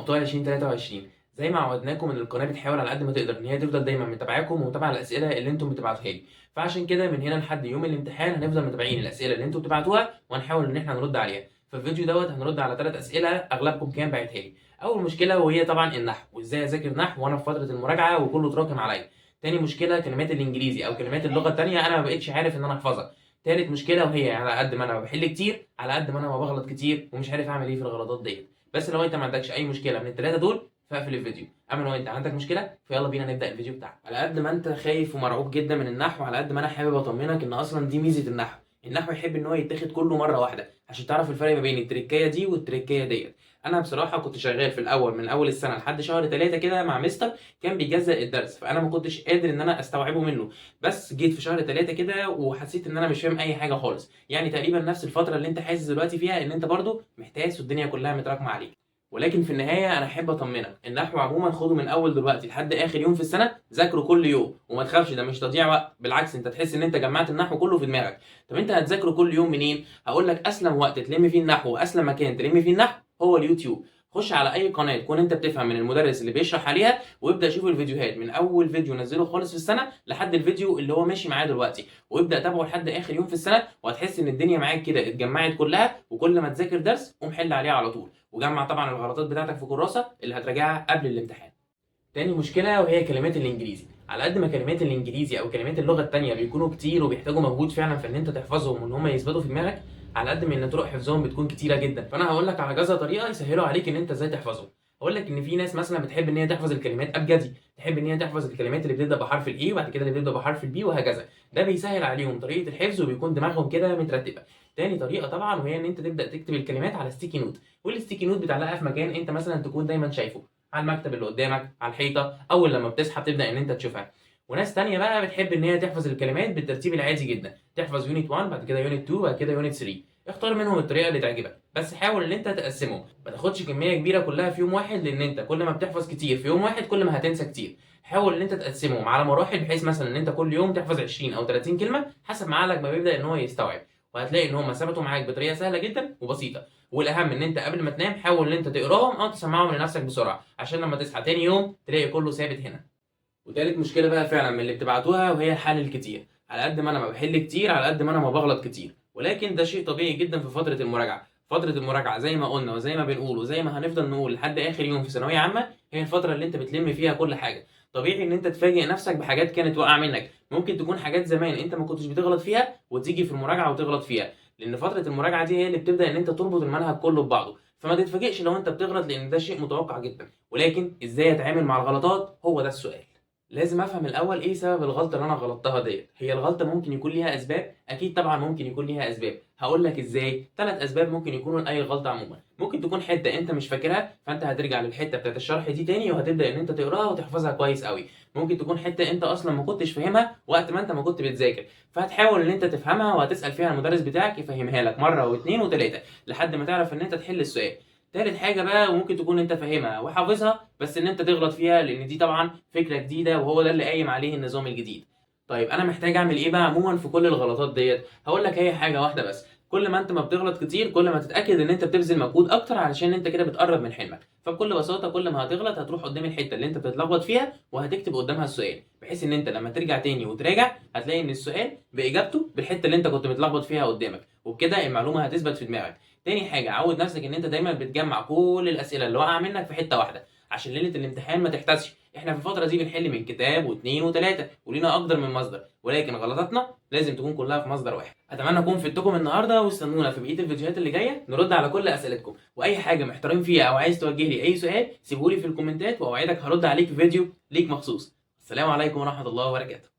ابطال 2023. زي ما عودناكم ان القناه بتحاول على قد ما تقدر ان هي تفضل دايما متابعاكم ومتابعه الاسئله اللي انتم بتبعتوها لي. فعشان كده من هنا لحد يوم الامتحان هنفضل متابعين الاسئله اللي انتم بتبعتوها وهنحاول ان احنا نرد عليها. في الفيديو دوت هنرد على 3 اسئله اغلبكم كان باعتها لي. اول مشكله وهي طبعا النحو، وازاي اذاكر نحو وانا في فتره المراجعه وكله اتراكم عليا. تاني مشكله كلمات الانجليزي او كلمات اللغه الثانيه انا ما بقتش عارف ان انا احفظها. تالت مشكله وهي على قد ما انا بحل كتير على قد ما انا ما بغلط كتير ومش عارف اعمل ايه في الغلطات ديت. بس لو انت ما عندكش اي مشكله من الثلاثه دول فاقفل الفيديو، اما لو انت عندك مشكله فيلا بينا نبدا الفيديو بتاعك. على قد ما انت خايف ومرعوب جدا من النحو على قد ما انا حابب اطمنك ان اصلا دي ميزه النحو. النحو يحب ان هو يتاخد كله مره واحده عشان تعرف الفرق ما بين التريكايه دي والتريكايه ديت. انا بصراحه كنت شغال في الاول من اول السنه لحد شهر 3 كده مع مستر كان بيجزأ الدرس، فانا ما كنتش قادر ان انا استوعبه منه. بس جيت في شهر 3 كده وحسيت ان انا مش فاهم اي حاجه خالص، يعني تقريبا نفس الفتره اللي انت حاسس دلوقتي فيها ان انت برضو محتاس والدنيا كلها متراكمه عليك. ولكن في النهايه انا احب اطمنك، النحو عموما خده من اول دلوقتي لحد اخر يوم في السنه ذاكره كل يوم، وما تخافش ده مش تضييع وقت، بالعكس انت تحس ان انت جمعت النحو كله في دماغك. طب انت هتذاكره كل يوم منين؟ هقول لك اسلم وقت تلم فيه النحو واسلم مكان تلم فيه النحو هو اليوتيوب. خش على اي قناه تكون انت بتفهم من المدرس اللي بيشرح عليها وابدا شوف الفيديوهات من اول فيديو نزله خالص في السنه لحد الفيديو اللي هو ماشي معاه دلوقتي، وابدا تابعه لحد اخر يوم في السنه، وهتحس ان الدنيا معاك كده اتجمعت كلها، وكل ما تذاكر درس قوم حل عليه على طول، وجمع طبعا الغلطات بتاعتك في كراسه اللي هتراجعها قبل الامتحان. تاني مشكله وهي كلمات الانجليزي. على قد ما كلمات الانجليزي او كلمات اللغه التانيه بيكونوا كتير وبيحتاجوا مجهود فعلا في ان انت تحفظهم وان هم يثبتوا في دماغك، على قد ما ان طرق حفظهم بتكون كتيره جدا. فانا هقول لك على كذا طريقه يسهلوا عليك ان انت ازاي تحفظهم. هقول لك ان في ناس مثلا بتحب ان هي تحفظ الكلمات ابجدي، تحب ان هي تحفظ الكلمات اللي بتبدا بحرف الاي وبعد كده اللي بتبدا بحرف البي وهكذا. ده بيسهل عليهم طريقه الحفظ وبيكون دماغهم كده مترتبه. تاني طريقه طبعا وهي ان انت تبدا تكتب الكلمات على ستيكي نوت، والستيكي نوت بتعلقها في مكان انت مثلا تكون دايما شايفه، على المكتب اللي قدامك، على الحيطه، اول لما بتصحى بتبدا ان انت تشوفها. وناس تانية بقى بتحب ان هي تحفظ الكلمات بالترتيب العادي جدا، تحفظ يونت 1 بعد كده يونت 2 بعد كده يونت 3. اختار منهم الطريقه اللي تعجبك، بس حاول ان انت تقسمهم، ما تاخدش كميه كبيره كلها في يوم واحد، لان انت كل ما بتحفظ كتير في يوم واحد كل ما هتنسى كتير. حاول ان انت تقسمهم على مراحل بحيث مثلا ان انت كل يوم تحفظ 20 او 30 كلمه حسب ما عقلك ما بيبدا ان هو يستوعب، وهتلاقي ان هم ثبتوا معاك بطريقه سهله جدا وبسيطه. والاهم ان انت قبل ما تنام حاول ان انت تقراهم او تسمعهم لنفسك بسرعه عشان لما تصحى تاني يوم تلاقي كله ثابت هنا. وتالت مشكله بقى فعلا من اللي بتبعتوها وهي الحل الكتير. على قد ما انا ما بحل كتير على قد ما انا ما بغلط كتير، ولكن ده شيء طبيعي جدا في فتره المراجعه. فتره المراجعه زي ما قلنا وزي ما بنقول وزي ما هنفضل نقول لحد اخر يوم في ثانويه عامه هي الفتره اللي انت بتلم فيها كل حاجه. طبيعي ان انت تفاجئ نفسك بحاجات كانت واقعه منك، ممكن تكون حاجات زمان انت ما كنتش بتغلط فيها وتيجي في المراجعه وتغلط فيها، لان فتره المراجعه دي هي اللي بتبدا ان انت تربط المنهج كله ببعضه. فما تتفاجئش لو انت بتغلط لان ده شيء متوقع جدا، ولكن ازاي اتعامل مع الغلطات هو ده السؤال. لازم افهم الاول ايه سبب الغلطه اللي انا غلطتها ديت. هي الغلطه ممكن يكون ليها اسباب، اكيد طبعا ممكن يكون ليها اسباب. هقول لك ازاي. 3 اسباب ممكن يكونوا لاي غلطه عموما. ممكن تكون حته انت مش فاكرها فانت هترجع للحته بتاعت الشرح دي تاني وهتبدا ان انت تقراها وتحفظها كويس قوي. ممكن تكون حته انت اصلا ما كنتش فاهمها وقت ما انت ما كنت بتذاكر، فهتحاول ان انت تفهمها وهتسال فيها المدرس بتاعك يفهمها لك مره واثنين وثلاثه لحد ما تعرف ان انت تحل السؤال. تالت حاجة بقى وممكن تكون انت فاهمها وحافظها بس ان انت تغلط فيها، لان دي طبعا فكرة جديدة وهو ده اللي قايم عليه النظام الجديد. طيب انا محتاج اعمل ايه بقى عموما في كل الغلطات ديت؟ هقول لك هي حاجة واحدة بس، كل ما انت ما بتغلط كتير كل ما تتاكد ان انت بتبذل مجهود اكتر علشان انت كده بتقرب من حلمك. فبكل بساطه كل ما هتغلط هتروح قدام الحته اللي انت بتتلخبط فيها وهتكتب قدامها السؤال، بحيث ان انت لما ترجع تاني وتراجع هتلاقي ان السؤال باجابته بالحته اللي انت كنت متلخبط فيها قدامك، وبكده المعلومه هتثبت في دماغك. تاني حاجه عود نفسك ان انت دايما بتجمع كل الاسئله اللي واقعه منك في حته واحده عشان ليله الامتحان ما تحتاسش. احنا في الفتره دي بنحل من كتاب واثنين وثلاثه ولينا اكتر من مصدر، ولكن غلطاتنا لازم تكون كلها في مصدر واحد. اتمنى اكون فدتكم النهارده، واستنونا في بقيه الفيديوهات اللي جايه نرد على كل اسئلتكم، واي حاجه محتارين فيها او عايز توجه لي اي سؤال سيبولي في الكومنتات واوعدك هرد عليك في فيديو ليك مخصوص. السلام عليكم ورحمه الله وبركاته.